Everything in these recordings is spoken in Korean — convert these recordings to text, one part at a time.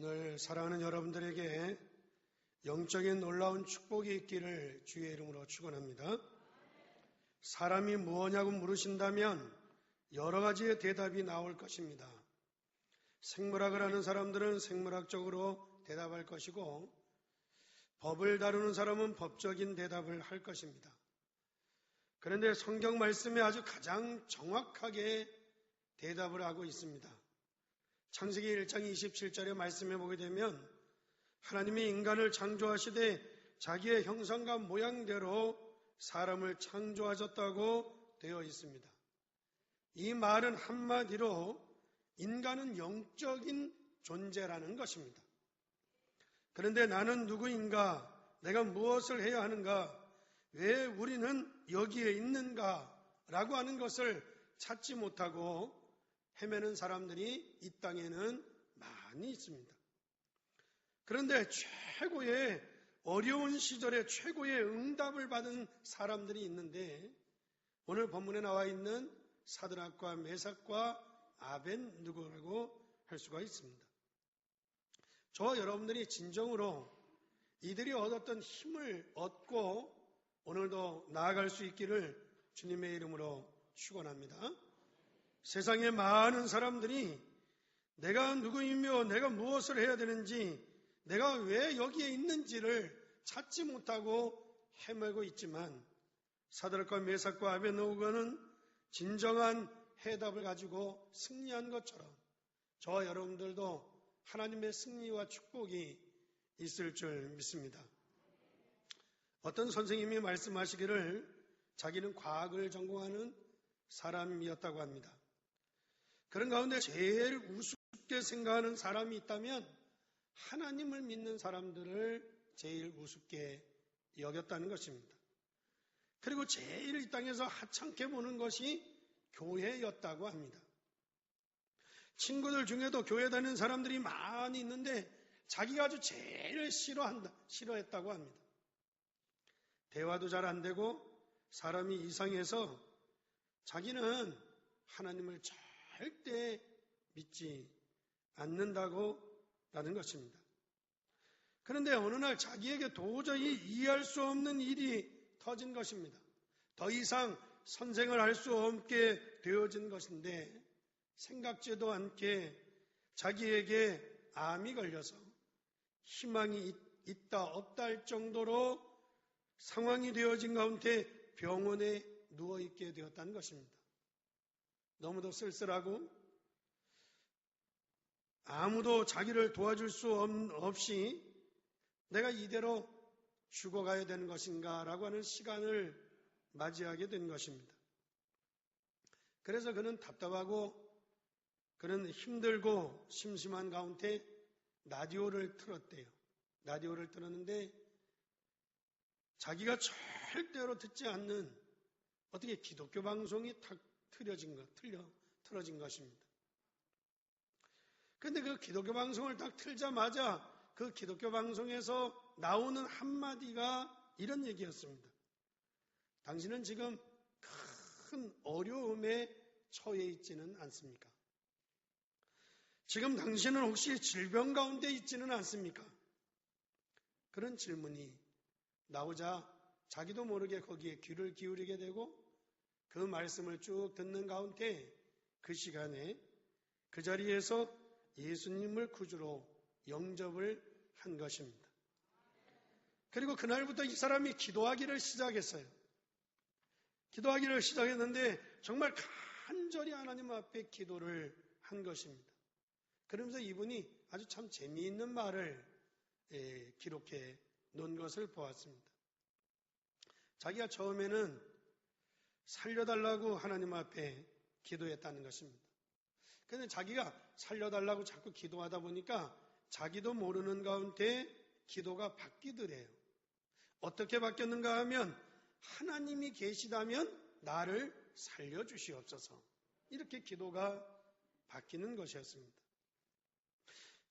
오늘 사랑하는 여러분들에게 영적인 놀라운 축복이 있기를 주의 이름으로 축원합니다. 사람이 무엇냐고 물으신다면 여러 가지의 대답이 나올 것입니다. 생물학을 하는 사람들은 생물학적으로 대답할 것이고, 법을 다루는 사람은 법적인 대답을 할 것입니다. 그런데 성경 말씀에 아주 가장 정확하게 대답을 하고 있습니다. 창세기 1장 27절의 말씀에 보게 되면 하나님이 인간을 창조하시되 자기의 형상과 모양대로 사람을 창조하셨다고 되어 있습니다. 이 말은 한마디로 인간은 영적인 존재라는 것입니다. 그런데 나는 누구인가? 내가 무엇을 해야 하는가? 왜 우리는 여기에 있는가? 라고 하는 것을 찾지 못하고 헤매는 사람들이 이 땅에는 많이 있습니다. 그런데 최고의 어려운 시절에 최고의 응답을 받은 사람들이 있는데, 오늘 본문에 나와 있는 사드락과 메삭과 아벤느고라고 할 수가 있습니다. 저와 여러분들이 진정으로 이들이 얻었던 힘을 얻고 오늘도 나아갈 수 있기를 주님의 이름으로 축원합니다. 세상의 많은 사람들이 내가 누구이며 내가 무엇을 해야 되는지, 내가 왜 여기에 있는지를 찾지 못하고 헤매고 있지만, 사드락과 메삭과 아벤느고는 진정한 해답을 가지고 승리한 것처럼 저와 여러분들도 하나님의 승리와 축복이 있을 줄 믿습니다. 어떤 선생님이 말씀하시기를 자기는 과학을 전공하는 사람이었다고 합니다. 그런 가운데 제일 우습게 생각하는 사람이 있다면 하나님을 믿는 사람들을 제일 우습게 여겼다는 것입니다. 그리고 제일 이 땅에서 하찮게 보는 것이 교회였다고 합니다. 친구들 중에도 교회 다니는 사람들이 많이 있는데 자기가 아주 제일 싫어했다고 합니다. 대화도 잘 안 되고 사람이 이상해서 자기는 하나님을 절대 믿지 않는다고 라는 것입니다. 그런데 어느 날 자기에게 도저히 이해할 수 없는 일이 터진 것입니다. 더 이상 선생을 할 수 없게 되어진 것인데, 생각지도 않게 자기에게 암이 걸려서 희망이 있다 없다 할 정도로 상황이 되어진 가운데 병원에 누워있게 되었다는 것입니다. 너무도 쓸쓸하고 아무도 자기를 도와줄 수 없이 내가 이대로 죽어가야 되는 것인가 라고 하는 시간을 맞이하게 된 것입니다. 그래서 그는 답답하고 그는 힘들고 심심한 가운데 라디오를 틀었대요. 라디오를 틀었는데 자기가 절대로 듣지 않는 어떻게 기독교 방송이 탁 틀어진 것입니다. 그런데 그 기독교 방송을 딱 틀자마자 그 기독교 방송에서 나오는 한마디가 이런 얘기였습니다. 당신은 지금 큰 어려움에 처해 있지는 않습니까? 지금 당신은 혹시 질병 가운데 있지는 않습니까? 그런 질문이 나오자 자기도 모르게 거기에 귀를 기울이게 되고 그 말씀을 쭉 듣는 가운데 그 시간에 그 자리에서 예수님을 구주로 영접을 한 것입니다. 그리고 그날부터 이 사람이 기도하기를 시작했어요. 기도하기를 시작했는데 정말 간절히 하나님 앞에 기도를 한 것입니다. 그러면서 이분이 아주 참 재미있는 말을 기록해 놓은 것을 보았습니다. 자기가 처음에는 살려달라고 하나님 앞에 기도했다는 것입니다. 그런데 자기가 살려달라고 자꾸 기도하다 보니까 자기도 모르는 가운데 기도가 바뀌더래요. 어떻게 바뀌었는가 하면 하나님이 계시다면 나를 살려주시옵소서, 이렇게 기도가 바뀌는 것이었습니다.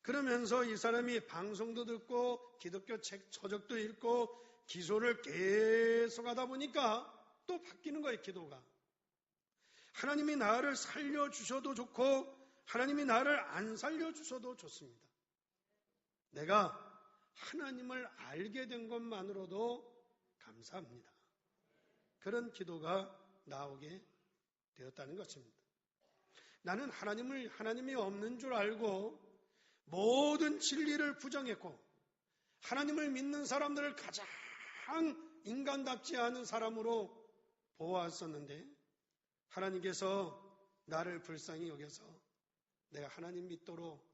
그러면서 이 사람이 방송도 듣고 기독교 책 서적도 읽고 기도를 계속 하다 보니까 또 바뀌는 거예요. 기도가 하나님이 나를 살려주셔도 좋고 하나님이 나를 안 살려주셔도 좋습니다. 내가 하나님을 알게 된 것만으로도 감사합니다. 그런 기도가 나오게 되었다는 것입니다. 나는 하나님이 없는 줄 알고 모든 진리를 부정했고 하나님을 믿는 사람들을 가장 인간답지 않은 사람으로 보았었는데 하나님께서 나를 불쌍히 여겨서 내가 하나님 믿도록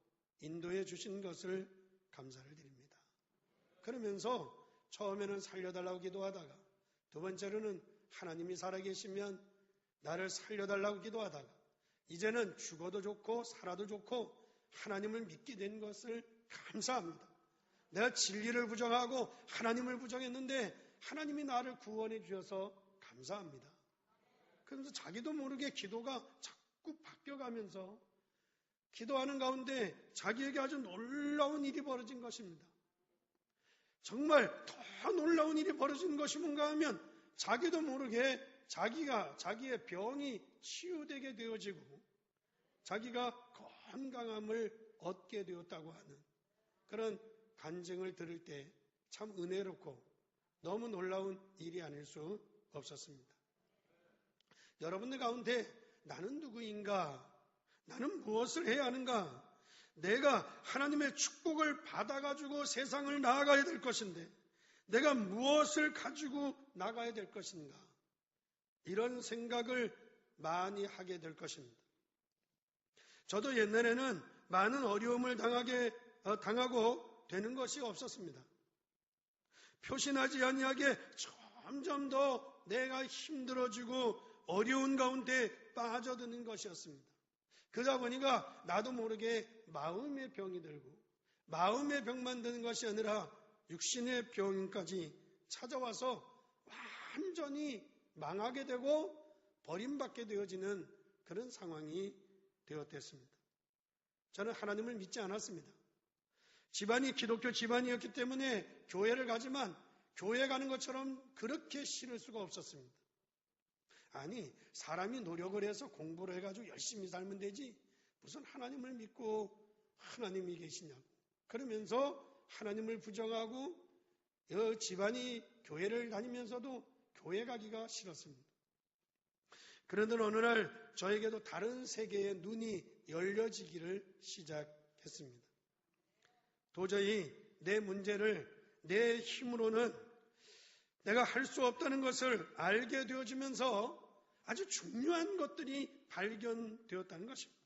인도해 주신 것을 감사를 드립니다. 그러면서 처음에는 살려달라고 기도하다가 두 번째로는 하나님이 살아계시면 나를 살려달라고 기도하다가 이제는 죽어도 좋고 살아도 좋고 하나님을 믿게 된 것을 감사합니다. 내가 진리를 부정하고 하나님을 부정했는데 하나님이 나를 구원해 주셔서 감사합니다. 그러면서 자기도 모르게 기도가 자꾸 바뀌어가면서 기도하는 가운데 자기에게 아주 놀라운 일이 벌어진 것입니다. 정말 더 놀라운 일이 벌어진 것이 뭔가 하면 자기도 모르게 자기의 병이 치유되게 되어지고 자기가 건강함을 얻게 되었다고 하는 그런 간증을 들을 때 참 은혜롭고 너무 놀라운 일이 아닐 수 없었습니다. 여러분들 가운데 나는 누구인가? 나는 무엇을 해야 하는가? 내가 하나님의 축복을 받아가지고 세상을 나아가야 될 것인데 내가 무엇을 가지고 나가야 될 것인가? 이런 생각을 많이 하게 될 것입니다. 저도 옛날에는 많은 어려움을 당하고 되는 것이 없었습니다. 표신하지 아니하게 점점 더 내가 힘들어지고 어려운 가운데 빠져드는 것이었습니다. 그러다 보니까 나도 모르게 마음의 병이 들고 마음의 병만 드는 것이 아니라 육신의 병까지 찾아와서 완전히 망하게 되고 버림받게 되어지는 그런 상황이 되었습니다. 저는 하나님을 믿지 않았습니다. 집안이 기독교 집안이었기 때문에 교회를 가지만 교회 가는 것처럼 그렇게 싫을 수가 없었습니다. 아니, 사람이 노력을 해서 공부를 해가지고 열심히 살면 되지 무슨 하나님을 믿고 하나님이 계시냐고 그러면서 하나님을 부정하고 집안이 교회를 다니면서도 교회 가기가 싫었습니다. 그런데 어느 날 저에게도 다른 세계의 눈이 열려지기를 시작했습니다. 도저히 내 문제를 내 힘으로는 내가 할 수 없다는 것을 알게 되어지면서 아주 중요한 것들이 발견되었다는 것입니다.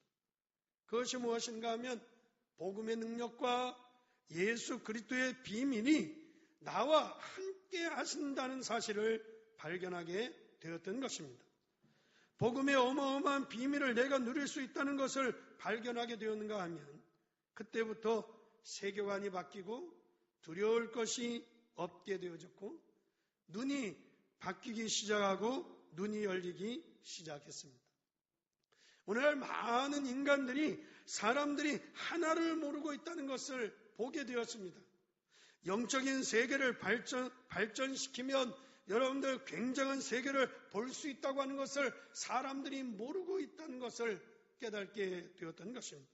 그것이 무엇인가 하면 복음의 능력과 예수 그리스도의 비밀이 나와 함께 하신다는 사실을 발견하게 되었던 것입니다. 복음의 어마어마한 비밀을 내가 누릴 수 있다는 것을 발견하게 되었는가 하면 그때부터 세계관이 바뀌고 두려울 것이 없게 되어졌고 눈이 바뀌기 시작하고 눈이 열리기 시작했습니다. 오늘날 많은 사람들이 하나를 모르고 있다는 것을 보게 되었습니다. 영적인 세계를 발전시키면 여러분들 굉장한 세계를 볼 수 있다고 하는 것을 사람들이 모르고 있다는 것을 깨닫게 되었던 것입니다.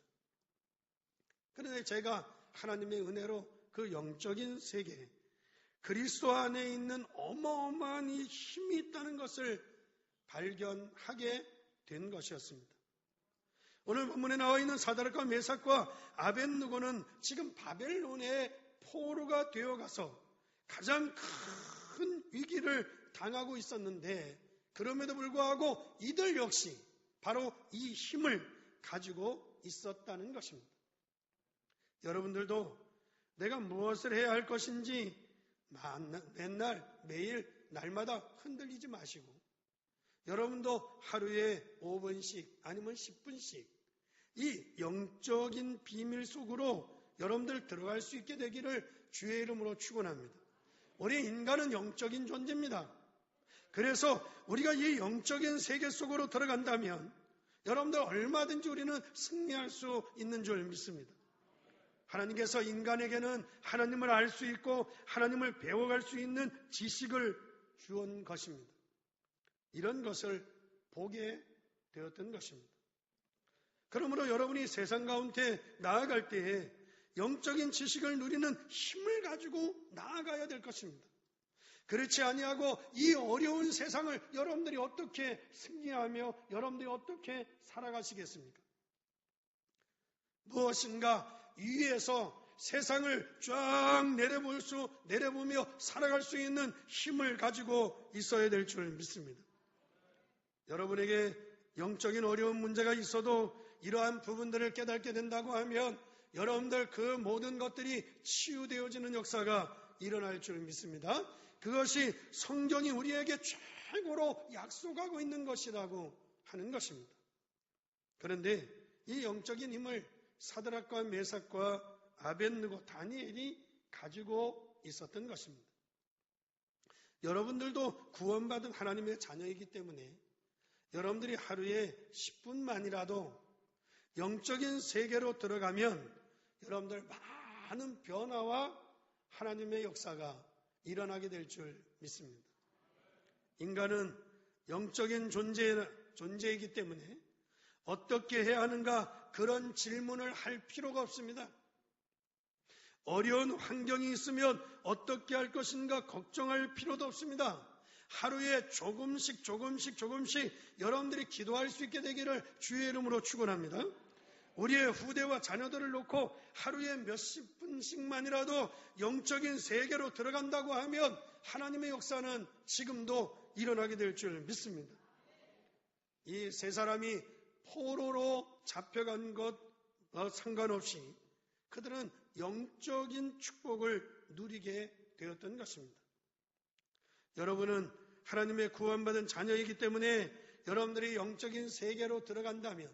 그런데 제가 하나님의 은혜로 그 영적인 세계, 그리스도 안에 있는 어마어마한 이 힘이 있다는 것을 발견하게 된 것이었습니다. 오늘 본문에 나와 있는 사드락과 메삭과 아벳느고는 지금 바벨론의 포로가 되어가서 가장 큰 위기를 당하고 있었는데 그럼에도 불구하고 이들 역시 바로 이 힘을 가지고 있었다는 것입니다. 여러분들도 내가 무엇을 해야 할 것인지 맨날 매일 날마다 흔들리지 마시고 여러분도 하루에 5분씩 아니면 10분씩 이 영적인 비밀 속으로 여러분들 들어갈 수 있게 되기를 주의 이름으로 축원합니다. 우리 인간은 영적인 존재입니다. 그래서 우리가 이 영적인 세계 속으로 들어간다면 여러분들 얼마든지 우리는 승리할 수 있는 줄 믿습니다. 하나님께서 인간에게는 하나님을 알 수 있고 하나님을 배워갈 수 있는 지식을 주온 것입니다. 이런 것을 보게 되었던 것입니다. 그러므로 여러분이 세상 가운데 나아갈 때에 영적인 지식을 누리는 힘을 가지고 나아가야 될 것입니다. 그렇지 아니하고 이 어려운 세상을 여러분들이 어떻게 승리하며 여러분들이 어떻게 살아가시겠습니까? 무엇인가 위에서 세상을 쫙 내려보며 살아갈 수 있는 힘을 가지고 있어야 될 줄 믿습니다. 여러분에게 영적인 어려운 문제가 있어도 이러한 부분들을 깨닫게 된다고 하면 여러분들 그 모든 것들이 치유되어지는 역사가 일어날 줄 믿습니다. 그것이 성경이 우리에게 최고로 약속하고 있는 것이라고 하는 것입니다. 그런데 이 영적인 힘을 사드락과 메삭과 아벳느고 다니엘이 가지고 있었던 것입니다. 여러분들도 구원받은 하나님의 자녀이기 때문에 여러분들이 하루에 10분만이라도 영적인 세계로 들어가면 여러분들 많은 변화와 하나님의 역사가 일어나게 될 줄 믿습니다. 인간은 영적인 존재이기 때문에 어떻게 해야 하는가 그런 질문을 할 필요가 없습니다. 어려운 환경이 있으면 어떻게 할 것인가 걱정할 필요도 없습니다. 하루에 조금씩 여러분들이 기도할 수 있게 되기를 주의 이름으로 축원합니다. 우리의 후대와 자녀들을 놓고 하루에 몇십 분씩만이라도 영적인 세계로 들어간다고 하면 하나님의 역사는 지금도 일어나게 될 줄 믿습니다. 이 세 사람이 포로로 잡혀간 것과 상관없이 그들은 영적인 축복을 누리게 되었던 것입니다. 여러분은 하나님의 구원받은 자녀이기 때문에 여러분들이 영적인 세계로 들어간다면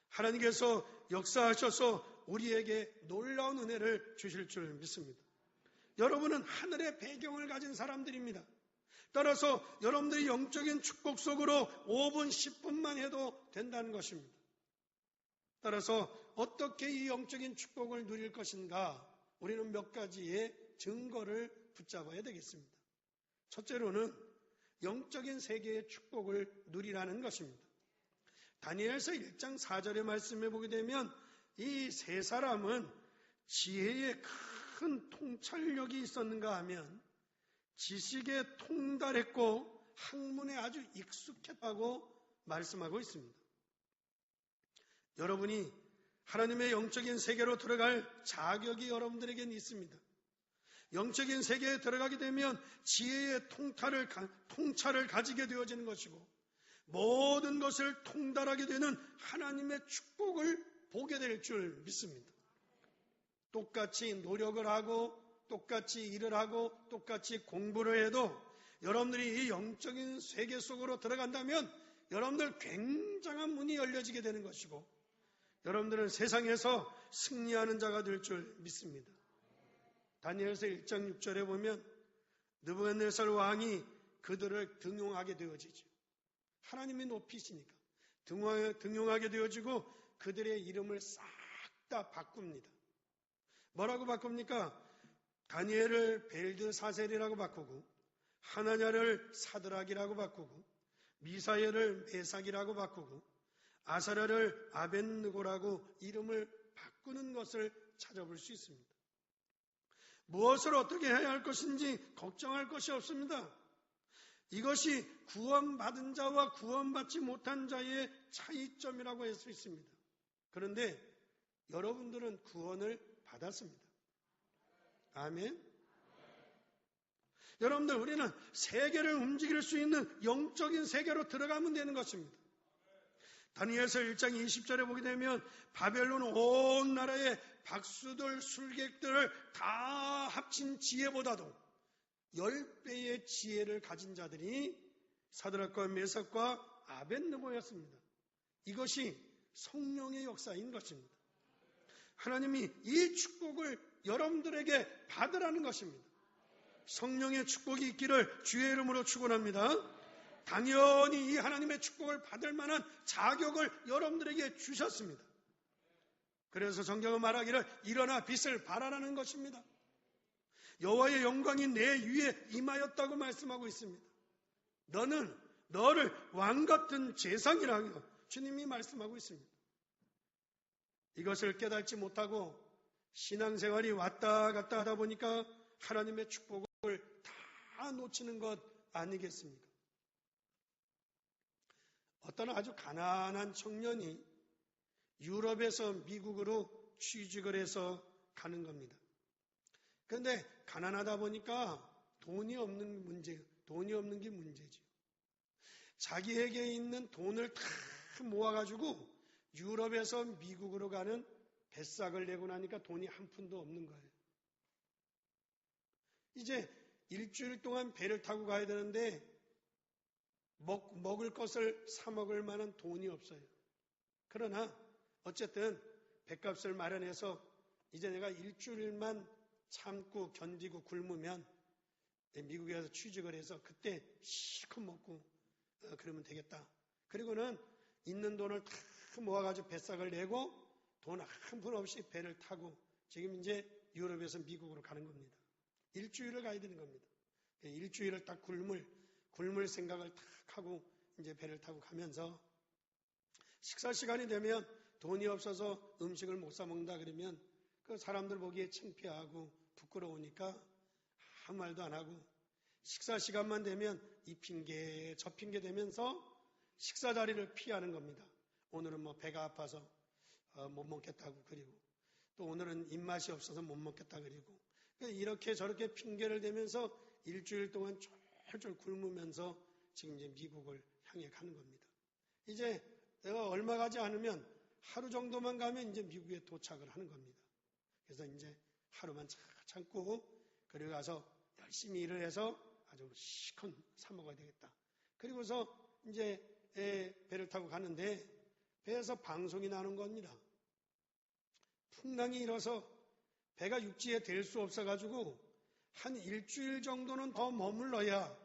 하나님께서 역사하셔서 우리에게 놀라운 은혜를 주실 줄 믿습니다. 여러분은 하늘의 배경을 가진 사람들입니다. 따라서 여러분들이 영적인 축복 속으로 5분, 10분만 해도 된다는 것입니다. 따라서 어떻게 이 영적인 축복을 누릴 것인가 우리는 몇 가지의 증거를 붙잡아야 되겠습니다. 첫째로는 영적인 세계의 축복을 누리라는 것입니다. 다니엘서 1장 4절의 말씀에 보게 되면 이 세 사람은 지혜의 큰 통찰력이 있었는가 하면 지식에 통달했고 학문에 아주 익숙했다고 말씀하고 있습니다. 여러분이 하나님의 영적인 세계로 들어갈 자격이 여러분들에게는 있습니다. 영적인 세계에 들어가게 되면 지혜의 통찰을 가지게 되어지는 것이고 모든 것을 통달하게 되는 하나님의 축복을 보게 될 줄 믿습니다. 똑같이 노력을 하고 똑같이 일을 하고 똑같이 공부를 해도 여러분들이 이 영적인 세계 속으로 들어간다면 여러분들 굉장한 문이 열려지게 되는 것이고 여러분들은 세상에서 승리하는 자가 될 줄 믿습니다. 다니엘서 1장 6절에 보면 느부갓네살 왕이 그들을 등용하게 되어지죠. 하나님이 높이시니까 등용하게 되어지고 그들의 이름을 싹 다 바꿉니다. 뭐라고 바꿉니까? 다니엘을 벨드사셀이라고 바꾸고 하나냐를 사드락이라고 바꾸고 미사엘을 메삭이라고 바꾸고 아사랴를 아벳느고라고 이름을 바꾸는 것을 찾아볼 수 있습니다. 무엇을 어떻게 해야 할 것인지 걱정할 것이 없습니다. 이것이 구원받은 자와 구원받지 못한 자의 차이점이라고 할 수 있습니다. 그런데 여러분들은 구원을 받았습니다. 아멘. 여러분들 우리는 세계를 움직일 수 있는 영적인 세계로 들어가면 되는 것입니다. 다니엘서 1장 20절에 보게 되면 바벨론 온 나라의 박수들, 술객들을 다 합친 지혜보다도 10배의 지혜를 가진 자들이 사드락과 메삭과 아벳느고였습니다. 이것이 성령의 역사인 것입니다. 하나님이 이 축복을 여러분들에게 받으라는 것입니다. 성령의 축복이 있기를 주의 이름으로 축원합니다. 당연히 이 하나님의 축복을 받을 만한 자격을 여러분들에게 주셨습니다. 그래서 성경은 말하기를 일어나 빛을 발하라는 것입니다. 여호와의 영광이 내 위에 임하였다고 말씀하고 있습니다. 너는 너를 왕같은 재상이라고 주님이 말씀하고 있습니다. 이것을 깨닫지 못하고 신앙생활이 왔다 갔다 하다 보니까 하나님의 축복을 다 놓치는 것 아니겠습니까? 어떤 아주 가난한 청년이 유럽에서 미국으로 취직을 해서 가는 겁니다. 그런데 가난하다 보니까 돈이 없는 게 문제죠. 자기에게 있는 돈을 다 모아가지고 유럽에서 미국으로 가는 배싹을 내고 나니까 돈이 한 푼도 없는 거예요. 이제 일주일 동안 배를 타고 가야 되는데 먹을 것을 사 먹을 만한 돈이 없어요. 그러나 어쨌든 배값을 마련해서 이제 내가 일주일만 참고 견디고 굶으면 미국에 가서 취직을 해서 그때 실컷 먹고 그러면 되겠다. 그리고는 있는 돈을 다 모아가지고 배싹을 내고 돈 한 푼 없이 배를 타고 지금 이제 유럽에서 미국으로 가는 겁니다. 일주일을 가야 되는 겁니다. 일주일을 딱 굶을 생각을 딱 하고 이제 배를 타고 가면서 식사 시간이 되면 돈이 없어서 음식을 못 사 먹는다 그러면 그 사람들 보기에 창피하고 부끄러우니까 아무 말도 안 하고 식사 시간만 되면 이 핑계 저 핑계 대면서 식사 자리를 피하는 겁니다. 오늘은 뭐 배가 아파서 못 먹겠다고 그리고 또 오늘은 입맛이 없어서 못 먹겠다 그리고 이렇게 저렇게 핑계를 대면서 일주일 동안 쫄쫄 굶으면서 지금 이제 미국을 향해 가는 겁니다. 이제 내가 얼마 가지 않으면 하루 정도만 가면 이제 미국에 도착을 하는 겁니다. 그래서 이제 하루만 참고 그리고 가서 열심히 일을 해서 아주 시컷 사 먹어야 되겠다. 그리고서 이제 배를 타고 가는데 배에서 방송이 나는 겁니다. 풍랑이 일어서 배가 육지에 댈 수 없어가지고 한 일주일 정도는 더 머물러야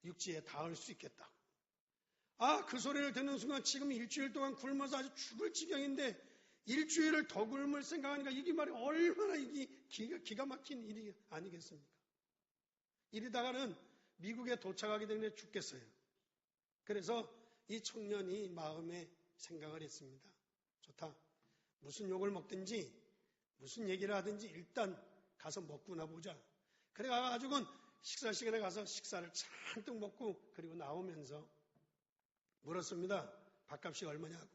육지에 닿을 수 있겠다. 그 소리를 듣는 순간 지금 일주일 동안 굶어서 아주 죽을 지경인데 일주일을 더 굶을 생각하니까 이게 말이 얼마나 이게 기가 막힌 일이 아니겠습니까? 이러다가는 미국에 도착하게 되면 죽겠어요. 그래서 이 청년이 마음에 생각을 했습니다. 좋다. 무슨 욕을 먹든지 무슨 얘기를 하든지 일단 가서 먹고나 보자. 그래가지고는 식사 시간에 가서 식사를 잔뜩 먹고 그리고 나오면서 물었습니다. 밥값이 얼마냐고.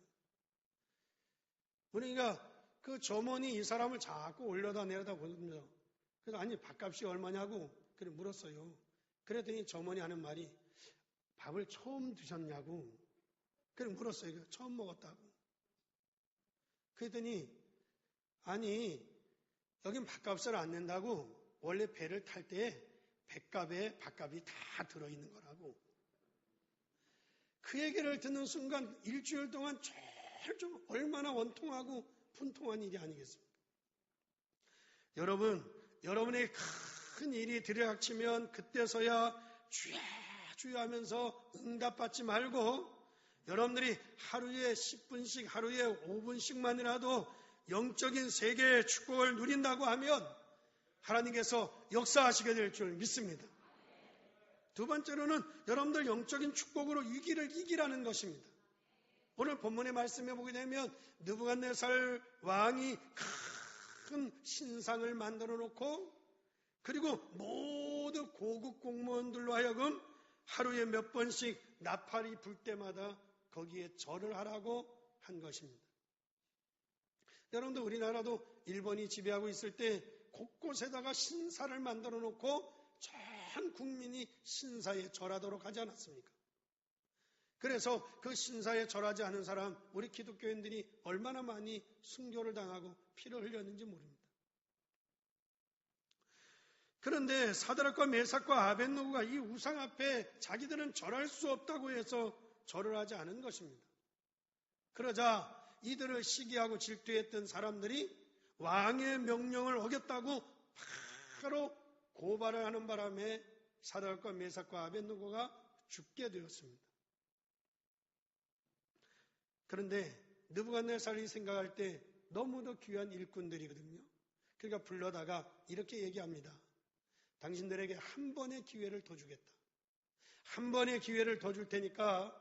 그러니까 그 점원이 이 사람을 자꾸 올려다 내려다 보는데요. 그래서 아니 밥값이 얼마냐고 그래 물었어요. 그랬더니 점원이 하는 말이 밥을 처음 드셨냐고 그래 물었어요. 처음 먹었다고. 그랬더니 아니 여긴 밥값을 안 낸다고 원래 배를 탈 때 배값에 밥값이 다 들어있는 거라고. 그 얘기를 듣는 순간 일주일 동안 좀 얼마나 원통하고 분통한 일이 아니겠습니까? 여러분의 큰 일이 들이닥치면 그때서야 주야 주야 하면서 응답받지 말고 여러분들이 하루에 10분씩 하루에 5분씩만이라도 영적인 세계의 축복을 누린다고 하면 하나님께서 역사하시게 될 줄 믿습니다. 두 번째로는 여러분들 영적인 축복으로 위기를 이기라는 것입니다. 오늘 본문의 말씀에 보게 되면 느부갓네살 왕이 큰 신상을 만들어 놓고 그리고 모두 고급 공무원들로 하여금 하루에 몇 번씩 나팔이 불 때마다 거기에 절을 하라고 한 것입니다. 여러분들 우리나라도 일본이 지배하고 있을 때 곳곳에다가 신사를 만들어 놓고 전 국민이 신사에 절하도록 하지 않았습니까? 그래서 그 신사에 절하지 않은 사람, 우리 기독교인들이 얼마나 많이 순교를 당하고 피를 흘렸는지 모릅니다. 그런데 사드락과 메삭과 아벳느고가 이 우상 앞에 자기들은 절할 수 없다고 해서 절을 하지 않은 것입니다. 그러자 이들을 시기하고 질투했던 사람들이 왕의 명령을 어겼다고 바로 고발을 하는 바람에 사드락과 메삭과 아벳느고가 죽게 되었습니다. 그런데 느부갓네살이 생각할 때 너무도 귀한 일꾼들이거든요. 그러니까 불러다가 이렇게 얘기합니다. 당신들에게 한 번의 기회를 더 주겠다. 한 번의 기회를 더 줄 테니까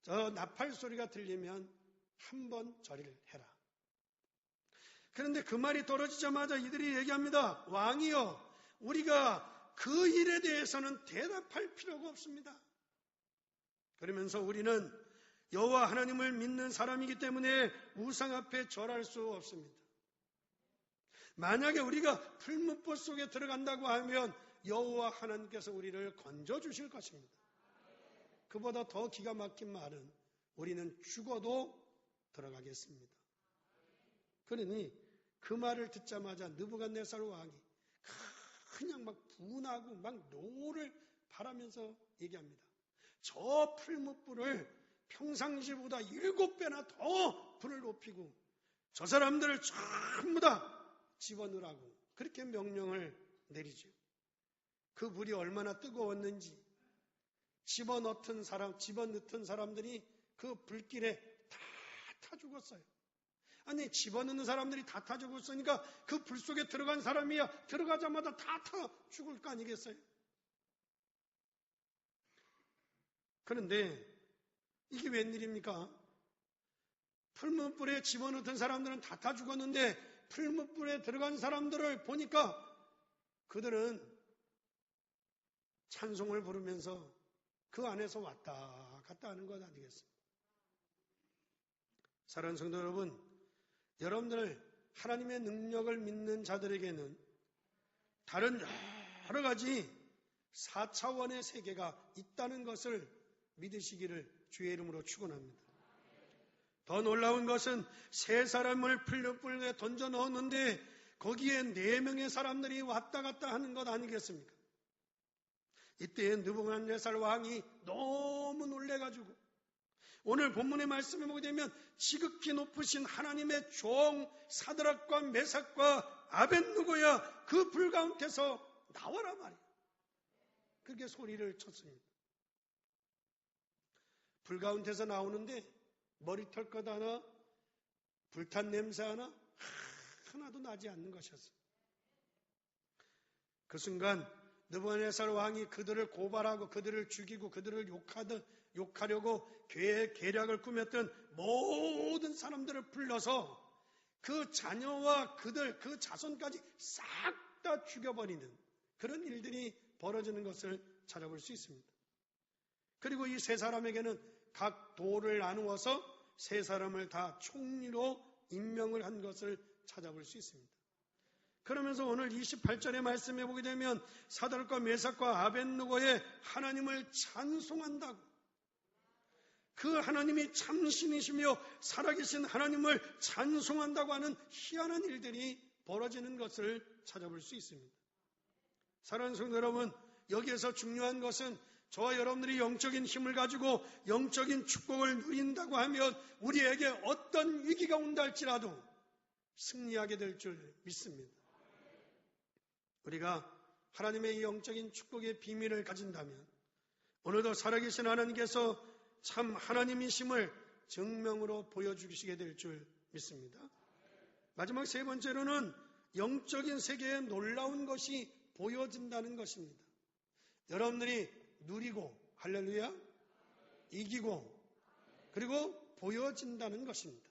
저 나팔 소리가 들리면 한 번 절을 해라. 그런데 그 말이 떨어지자마자 이들이 얘기합니다. 왕이여, 우리가 그 일에 대해서는 대답할 필요가 없습니다. 그러면서 우리는 여호와 하나님을 믿는 사람이기 때문에 우상 앞에 절할 수 없습니다. 만약에 우리가 풀무불 속에 들어간다고 하면 여호와 하나님께서 우리를 건져주실 것입니다. 그보다 더 기가 막힌 말은 우리는 죽어도 들어가겠습니다. 그러니 그 말을 듣자마자 느부갓네살 왕이 그냥 막 분하고 막 노를 바라면서 얘기합니다. 저 풀무불을 평상시보다 7배나 더 불을 높이고 저 사람들을 전부 다 집어넣으라고 그렇게 명령을 내리죠. 그 불이 얼마나 뜨거웠는지 집어넣던 사람들이 그 불길에 다 타 죽었어요. 아니, 집어넣는 사람들이 다 타 죽었으니까 그 불 속에 들어간 사람이야 들어가자마자 다 타 죽을 거 아니겠어요? 그런데 이게 웬일입니까? 풀무불에 집어넣던 사람들은 다 타 죽었는데 풀무불에 들어간 사람들을 보니까 그들은 찬송을 부르면서 그 안에서 왔다 갔다 하는 것 아니겠습니까? 사랑하는 성도 여러분, 여러분들 하나님의 능력을 믿는 자들에게는 다른 여러 가지 4차원의 세계가 있다는 것을 믿으시기를 주의 이름으로 축원합니다. 더 놀라운 것은 세 사람을 풀무불에 던져 넣었는데 거기에 4명의 사람들이 왔다 갔다 하는 것 아니겠습니까? 이때 느부갓네살 왕이 너무 놀래가지고 오늘 본문의 말씀에 보게 되면 지극히 높으신 하나님의 종 사드락과 메삭과 아벳느고야 그 불 가운데서 나와라 말이에요. 그렇게 소리를 쳤습니다. 불 가운데서 나오는데 머리털 것 하나, 불탄 냄새 하나도 나지 않는 것이었어요. 그 순간 느부갓네살 왕이 그들을 고발하고 그들을 죽이고 그들을 욕하려고 계략을 꾸몄던 모든 사람들을 불러서 그 자녀와 그 자손까지 싹 다 죽여버리는 그런 일들이 벌어지는 것을 찾아볼 수 있습니다. 그리고 이 세 사람에게는 각 도를 나누어서 세 사람을 다 총리로 임명을 한 것을 찾아볼 수 있습니다. 그러면서 오늘 28절의 말씀에 보게 되면 사드락과 메삭과 아벳느고의 하나님을 찬송한다고, 그 하나님이 참신이시며 살아계신 하나님을 찬송한다고 하는 희한한 일들이 벌어지는 것을 찾아볼 수 있습니다. 사랑하는 성도 여러분, 여기에서 중요한 것은 저와 여러분들이 영적인 힘을 가지고 영적인 축복을 누린다고 하면 우리에게 어떤 위기가 온다 할지라도 승리하게 될 줄 믿습니다. 우리가 하나님의 이 영적인 축복의 비밀을 가진다면 오늘도 살아계신 하나님께서 참 하나님이심을 증명으로 보여주시게 될 줄 믿습니다. 마지막 세 번째로는 영적인 세계에 놀라운 것이 보여진다는 것입니다. 여러분들이 누리고, 할렐루야, 이기고, 그리고 보여진다는 것입니다.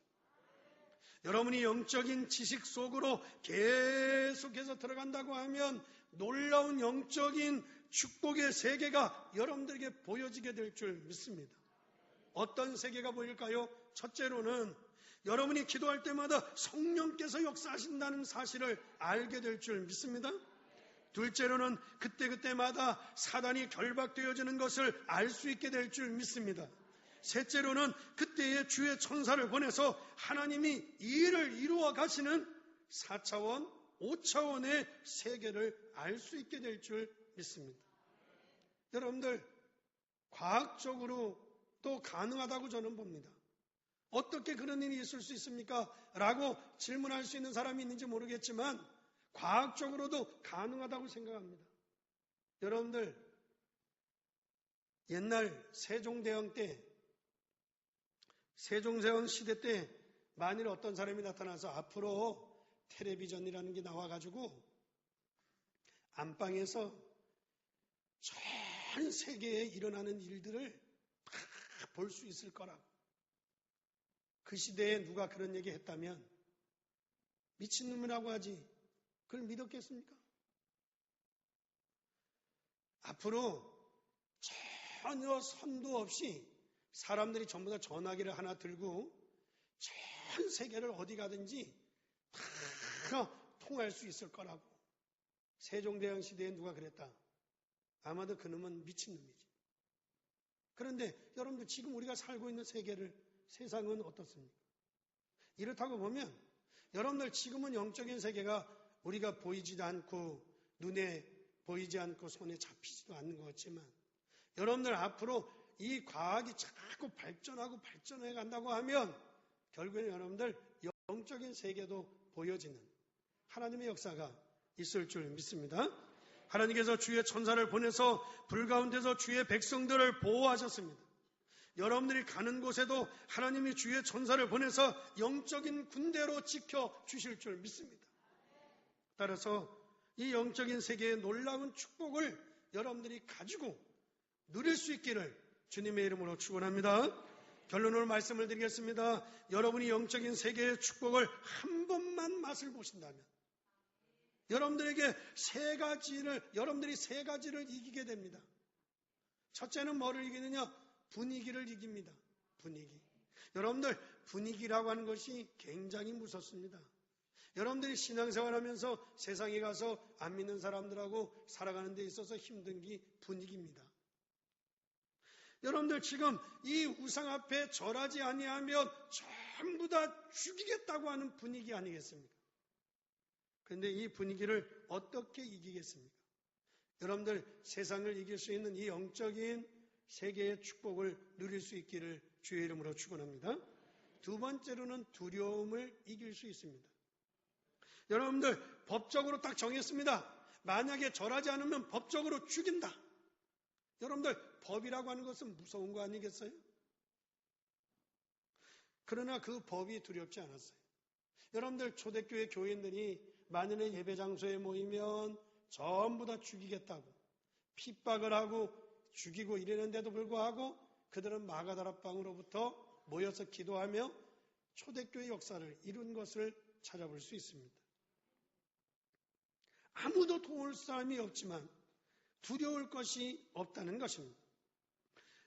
여러분이 영적인 지식 속으로 계속해서 들어간다고 하면 놀라운 영적인 축복의 세계가 여러분들에게 보여지게 될 줄 믿습니다. 어떤 세계가 보일까요? 첫째로는 여러분이 기도할 때마다 성령께서 역사하신다는 사실을 알게 될 줄 믿습니다. 둘째로는 그때그때마다 사단이 결박되어지는 것을 알 수 있게 될 줄 믿습니다. 셋째로는 그때의 주의 천사를 보내서 하나님이 이 일을 이루어 가시는 4차원, 5차원의 세계를 알 수 있게 될 줄 믿습니다. 여러분들, 과학적으로 또 가능하다고 저는 봅니다. 어떻게 그런 일이 있을 수 있습니까? 라고 질문할 수 있는 사람이 있는지 모르겠지만 과학적으로도 가능하다고 생각합니다. 여러분들, 옛날 세종대왕 시대 때 만일 어떤 사람이 나타나서 앞으로 텔레비전이라는 게 나와가지고 안방에서 전 세계에 일어나는 일들을 다 볼 수 있을 거라고. 그 시대에 누가 그런 얘기 했다면 미친놈이라고 하지 그걸 믿었겠습니까? 앞으로 전혀 선도 없이 사람들이 전부 다 전화기를 하나 들고 전 세계를 어디 가든지 다 통할 수 있을 거라고. 세종대왕 시대에 누가 그랬다? 아마도 그놈은 미친놈이지. 그런데 여러분들 지금 우리가 살고 있는 세상은 어떻습니까? 이렇다고 보면 여러분들 지금은 영적인 세계가 우리가 보이지도 않고 눈에 보이지 않고 손에 잡히지도 않는 것 같지만 여러분들 앞으로 이 과학이 자꾸 발전해 간다고 하면 결국에는 여러분들 영적인 세계도 보여지는 하나님의 역사가 있을 줄 믿습니다. 하나님께서 주의 천사를 보내서 불 가운데서 주의 백성들을 보호하셨습니다. 여러분들이 가는 곳에도 하나님이 주의 천사를 보내서 영적인 군대로 지켜주실 줄 믿습니다. 따라서 이 영적인 세계의 놀라운 축복을 여러분들이 가지고 누릴 수 있기를 주님의 이름으로 축원합니다. 결론으로 말씀을 드리겠습니다. 여러분이 영적인 세계의 축복을 한 번만 맛을 보신다면 여러분들이 세 가지를 이기게 됩니다. 첫째는 뭐를 이기느냐? 분위기를 이깁니다. 분위기. 여러분들 분위기라고 하는 것이 굉장히 무섭습니다. 여러분들이 신앙생활하면서 세상에 가서 안 믿는 사람들하고 살아가는 데 있어서 힘든 게 분위기입니다. 여러분들 지금 이 우상 앞에 절하지 아니하면 전부 다 죽이겠다고 하는 분위기 아니겠습니까? 그런데 이 분위기를 어떻게 이기겠습니까? 여러분들 세상을 이길 수 있는 이 영적인 세계의 축복을 누릴 수 있기를 주의 이름으로 축원합니다. 두 번째로는 두려움을 이길 수 있습니다. 여러분들 법적으로 딱 정했습니다. 만약에 절하지 않으면 법적으로 죽인다. 여러분들 법이라고 하는 것은 무서운 거 아니겠어요? 그러나 그 법이 두렵지 않았어요. 여러분들 초대교회 교인들이 만일에 예배 장소에 모이면 전부 다 죽이겠다고 핍박을 하고 죽이고 이러는데도 불구하고 그들은 마가다락방으로부터 모여서 기도하며 초대교회 역사를 이룬 것을 찾아볼 수 있습니다. 아무도 도울 사람이 없지만 두려울 것이 없다는 것입니다.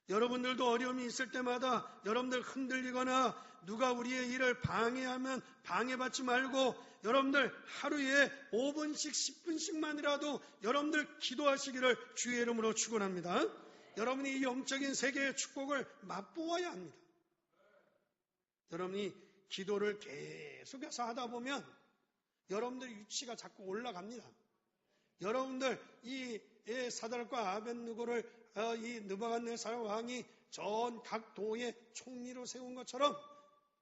여러분들도 어려움이 있을 때마다 여러분들 흔들리거나 누가 우리의 일을 방해하면 방해받지 말고 여러분들 하루에 5분씩 10분씩만이라도 여러분들 기도하시기를 주의 이름으로 축원합니다. 여러분이 이 영적인 세계의 축복을 맛보아야 합니다. 여러분이 기도를 계속해서 하다 보면 여러분들 위치가 자꾸 올라갑니다. 여러분들 이 사드락과 아벳느고를 이 느부갓네살 왕이 전 각 도의 총리로 세운 것처럼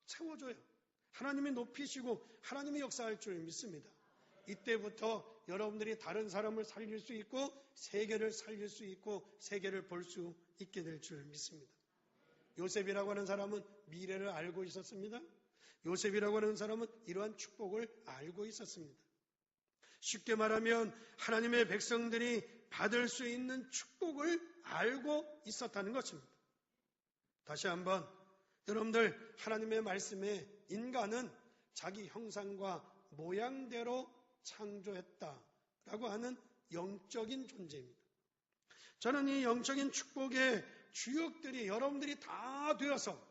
세워줘요. 하나님이 높이시고 하나님이 역사할 줄 믿습니다. 이때부터 여러분들이 다른 사람을 살릴 수 있고 세계를 살릴 수 있고 세계를 볼 수 있게 될 줄 믿습니다. 요셉이라고 하는 사람은 미래를 알고 있었습니다. 요셉이라고 하는 사람은 이러한 축복을 알고 있었습니다. 쉽게 말하면 하나님의 백성들이 받을 수 있는 축복을 알고 있었다는 것입니다. 다시 한번 여러분들 하나님의 말씀에 인간은 자기 형상과 모양대로 창조했다라고 하는 영적인 존재입니다. 저는 이 영적인 축복의 주역들이 여러분들이 다 되어서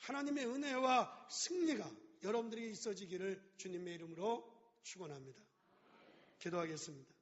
하나님의 은혜와 승리가 여러분들이 있어지기를 주님의 이름으로 축원합니다. 기도하겠습니다.